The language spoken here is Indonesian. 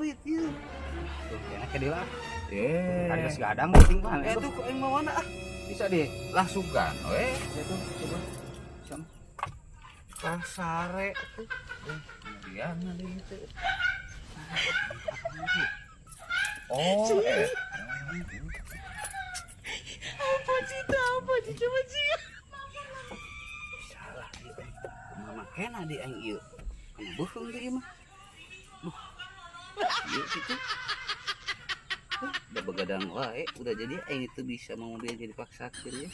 murid ieu. Tuh enak ke dieu lah. Ada Eh, segadang penting pan. tuh kok yang mau mana ah? Bisa di. Langsungkan, Ya tuh coba. Sam. Kang sare tuh. Kemudian nanti itu. Oh, Apa sih apa sih coba sih. salah ieu. Mama kena di aing ieu. Kana beuheung teh ieu mah. Ieu kitu. Udah begadang wae, udah jadi aing itu bisa mau mobil jadi paksakeun ya.